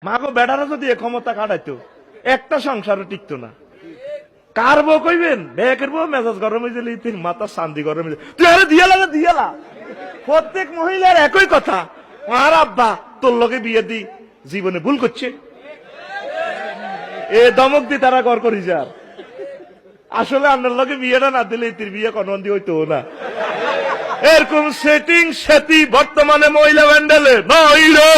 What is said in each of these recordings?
মাগো বেড়ারা যদি এ ক্ষমতা কাটাইতো একটা সংসারও টিকতো না। কার বউ কইবেন, বেকের বউ মেজাজ গরম হয়ে গেলে তিন মাথা শান্তি গরম হয়ে যায়, তুই আরে দিয়ালা। প্রত্যেক মহিলার একই কথা, আর আব্বা তোর লগে বিয়ে দি জীবনে ভুল করছে, এ দমক দি তারা গড় করি যার। আসলে আপনার লগে বিয়েটা না দিলে তির বিয়ে কনবন্দি হইতো না। এরকম সেটিং সেটি বর্তমানে মহিলা ব্যান্ডেলে নইলে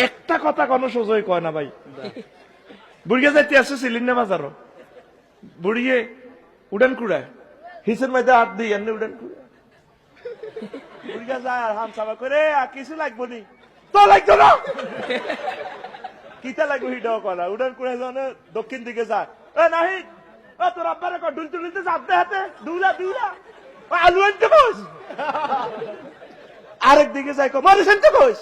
একটা কথা কোনো সোজই কয় না ভাই। বুড়িয়া যাইতে আসছে সিলিন্ডার বাজারও, বুড়িয়ে উড়ান কুড়ায় হিসের মধ্যে হাত দিই এমনি উড়ান কুড়া, বুড়িয়া যায় আর হাম সাবা করে কিছু লাগবো নি, তো লাগতো না কিতা লাগবো হিটাও করা। উড়ান কুড়ায় যখন দক্ষিণ দিকে যায়, এ নাহি তোর আব্বার ডুলতে ডুলতে চাপতে হাতে দুলা আলু আনতে বস, আরেক দিকে যাই মারিস আনতে বস,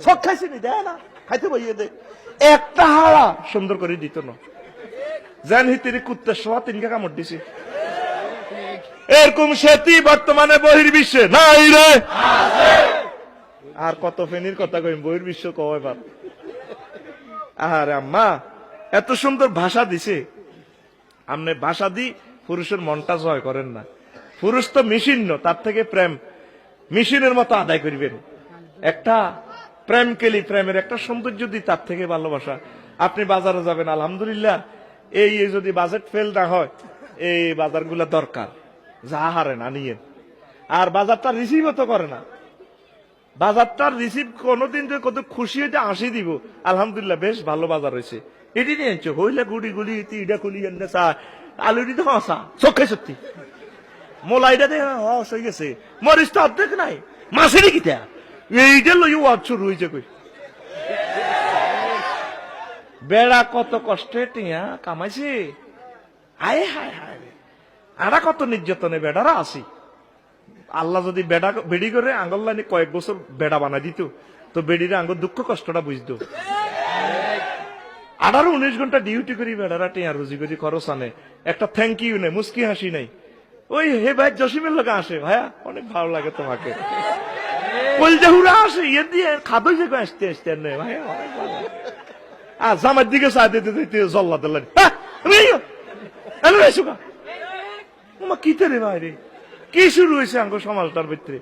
সব খাইছি নি দেয় না খাইতে বইয়ে দে, একটা হাওয়া সুন্দর করে দিত না, জান হিতির কুত্তার সোয়া তিনকে কামড় দিছে। এরকম সেটি বর্তমানে বহির্বিশ্বে নাই রে। আর কত ফেনির কথা কইম, বহির্বিশ্ব কয় বাপ। আর আম্মা এত সুন্দর ভাষা দিছে, আপনি ভাষা দি পুরুষের মনটা জয় করেন না। পুরুষ তো মেশিন ন, তার থেকে প্রেম মেশিনের মতো আদায় করবেন। একটা প্রেম কেলি, প্রেমের একটা সৌন্দর্য দি তার থেকে ভালোবাসা। আপনি বাজারে যাবেন, আলহামদুলিল্লাহ এই যদি বাজেট ফেল না হয়, এই বাজারগুলা দরকার, যা হারে না নিয়েন। আর বাজারটা রিসিভও তো করে না, বাজারটার রিসিভ কোনোদিন যে কত খুশি হইতে আসি দিব, আলহামদুলিল্লাহ বেশ ভালো বাজার হয়েছে, এটি নিয়ে আনছো হইলে গুড়ি গুলি ইটা খুলি চা আলুটি তো হসা চোখে সত্যি, মোলাইটা দেখে হস হয়ে গেছে, মরিচটা অর্ধেক নাই, মাছেরই কিটা এইটা লই ওয়াজ শুরু হয়েছে কই। বেড়া কত কষ্টে টিয়া কামাইছে, হায় হায় হায়, আরা কত নির্যাতনে বেড়ারা আসি। আল্লাহ যদি বেড়া বেড়ি করে আঙ্গল লাইনে কয়েক বছর বেড়া বানাই দিত, তো বেড়িরে আঙ্গল দুঃখ কষ্টটা বুঝতো। 18-19 ঘন্টা ডিউটি করি বেড়ারা টিয়া রুজি করি খরচ আনে, একটা থ্যাংক ইউ নেই, মুস্কি হাসি নাই। ওই হে ভাই জসিমের লোক আসে, ভাইয়া অনেক ভালো লাগে তোমাকে, কলজাহুরা আসে ইয়ে দিয়ে খাদই যে আসতে আসতে নেই ভাইয়া অনেক ভালো। আর জামার দিকে চা দিতে দিতে জল্লা দিলেন, কিতে রে ভাই রে, কি শুরু হয়েছে আঙ্গ সমাজটার ভিতরে।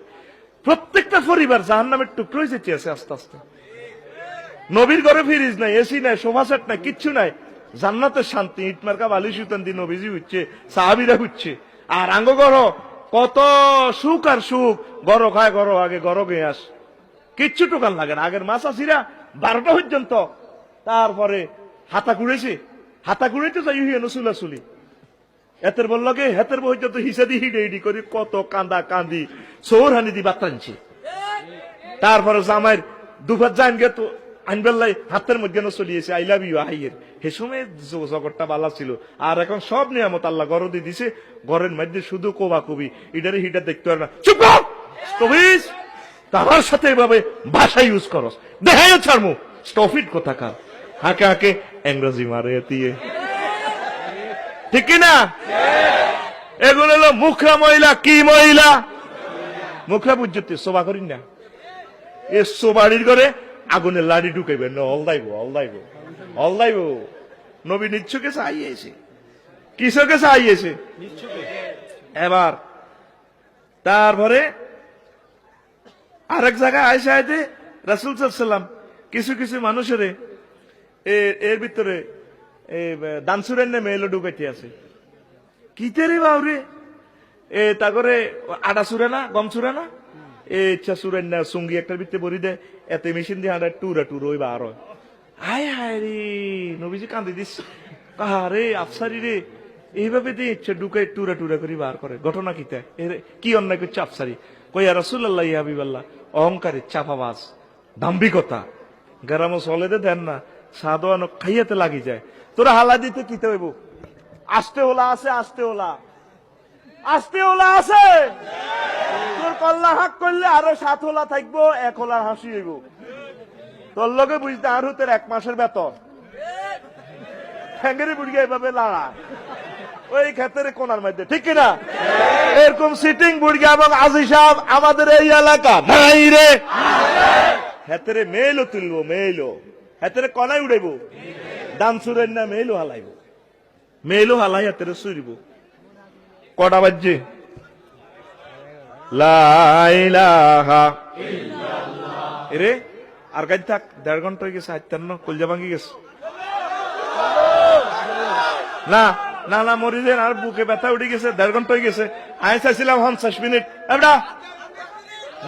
প্রত্যেকটা পরিবার জাহান্নামের টুকরো হয়ে যেতে আছে আস্তে আস্তে। নবীর ঘরে ফ্রিজ নাই, এসি নাই, সোফা সেট নাই, কিচ্ছু নাই, জান্নাতের শান্তি, ইটমার্কা বালি সুতান দিয়ে নবীজি হচ্ছে, সাহাবিরা হচ্ছে। আর আঙ্গ ঘর কত সুখ আর সুখ, গড় খায় গড় আগে গড় গিয়ে আস, কিচ্ছু টোকান লাগে না। আগের মাছ আসিরা 12টা পর্যন্ত, তারপরে হাতা কুড়েছে, হাতা কুড়েতে যাই চুলা চুলি এতের বললকে হেতের বই যত হিসাদি হিডে হিডি করি কত কান্দা কান্দি সৌর হানি দি বাতানছি। তারপরে জামাইয়ের দুপুর যান গে তো আইনবেল্লাই হাতের মধ্যে চলিয়েছে আই লাভ ইউ হাইয়ের, হে সময় জগৎটা বালা ছিল। আর এখন সব নিয়ামত আল্লাহ গড় দিয়ে দিছে, ঘরের মধ্যে শুধু কোবা কবি ইডারে হিটার দেখতে পারে না। চুপ স্টপিস, তার সাথে এভাবে ভাষা ইউজ করস, দেখাই ছাড়মু স্টপিট কোথাকার, হাঁকে হাঁকে ইংরেজি মারে দিয়ে, ঠিক কিনা? এগুলো হলো মুখরা মহিলা। কি মহিলা? মুখরা বুঝতে শোভা করি না, এ সোবাড়ির করে আগুনের লাড়ি ঢুকাইবেন না, অলদাইব। নবী নিচ্ছুকে চাইয়েছে, কিসকে চাইয়েছে এবার। তারপরে আরেক জায়গায় আয়সা আইতে রাসূল সাল্লাল্লাহু আলাইহি ওয়াসাল্লাম কিছু কিছু মানুষের এর ভিতরে দান সুরেন নামে এলো ঢুকাইতে আছে, কিতে রে বাউরে, তা করে আটা সুরে না, গম সুরে না, ইচ্ছা সুরেন না, সঙ্গী একটার ভিতরে বড়ি দেয়, এতে মেশিন দিয়ে আটা টুরা ওই বার হয়। হায় হায় রে, নবীজি কান্দি দিস, কাহারে আফসারি রে, এইভাবে দিয়ে ইচ্ছা ঢুকাই টুরা করি বার করে। ঘটনা কিতা, কি অন্যায় করছে আফসারি? কইয়া রাসূলুল্লাহ ইয়া হাবিবাল্লাহ, অহংকারী, চাপাবাজ, দাম্ভিকতা, গ্রাম চলে দেন না, সাদোয়ানো খাইয়াতে লাগি যায়। তোরা হালা দিতে কিতে হইব, আস্তে ওলা আছে, আস্তে ওলা আছে, তোর কল্লা হাক করলে আরো 7 ওলা থাকবো, 1 ওলা হাসি হইব, তোর লগে বুঝতে আর হতের 1 মাসের বেতন ঠ্যাঙ্গেরি বুড়িয়ে এভাবে লাড়া ওই ক্ষেতের কোনার মধ্যে, ঠিক কিনা? এরকম সিটিং বুড়িয়া এবং আজি সাহেব আমাদের এই এলাকা নাই রে, হেতেরে মেইলও তুলবো, মেইলও হেতেরে কনাই উড়াইব, ডান সুরের না মেইলও হালাইব, মেইলও হালাই হেতেরে চুরিব। কটা বাজছে? লা ইলাহা ইল্লাল্লাহ। এরে আর গাড়ি থাক, 1.5 ঘন্টা হয়ে গেছে, 58 কলজা ভাঙি গেছে। না না না, মরি যেন, আর বুকে ব্যথা উঠে গেছে, 1.5 ঘন্টা হয়ে গেছে। আমি চাইছিলাম 50 মিনিট। এবড়া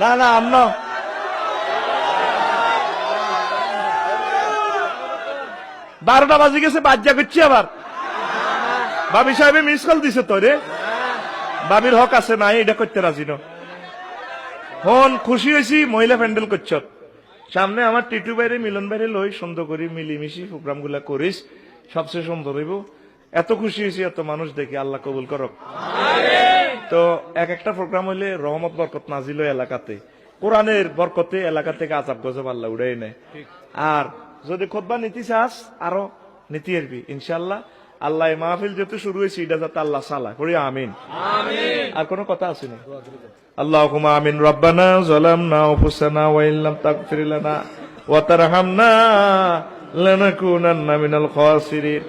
না না, আমন 12টা বাজে গেছে, বাজ্যা করছি আবার। ভাবি সাহেব মিস কল দিছে তো রে, ভাবির হক আছে না, এটা করতে রাজি ন। হন খুশি হয়েছি, মহিলা প্যান্ডেল করছ, সামনে আমার টিটু বাইরে মিলন বাইরে লই, সুন্দর করি মিলিমিশি প্রোগ্রাম গুলা করিস, সবচেয়ে সুন্দর হইব। এত খুশি হয়েছি এত মানুষ দেখে, আল্লাহ কবুল করক। তো এক একটা প্রোগ্রাম হইলে রহমত বরকত নাজিল হয় এলাকাতে, কোরআনের বরকতে এলাকা থেকে আজাব গজব আল্লাহ উড়াই নেয়। আর যদি খুতবা নীতি চাস আরো নীতি আসবি ইনশাল্লাহ। আল্লাহ মাহফিল যেহেতু শুরু হয়েছে, এটা যাতে আল্লাহ সালা করি, আমিন। আর কোনো কথা আছে না? আল্লাহুম্মা আমিন। রব্বানা যালামনা আনফুসানা ওয়া ইল্লাম তাগফির লানা ওয়া তারহামনা লানাকুনান্না মিনাল খাসিরিন।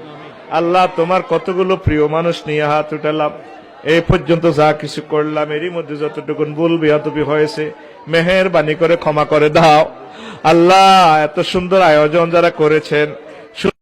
আল্লাহ, তোমার কতগুলো প্রিয় মানুষ নিয়ে হাত উঠালাম, এই পর্যন্ত যা কিছু করলাম এরই মধ্যে যতটুকুন ভুল বেয়াদবি হয়েছে মেহেরবানি করে ক্ষমা করে দাও। আল্লাহ, এত সুন্দর আয়োজন যারা করেছেন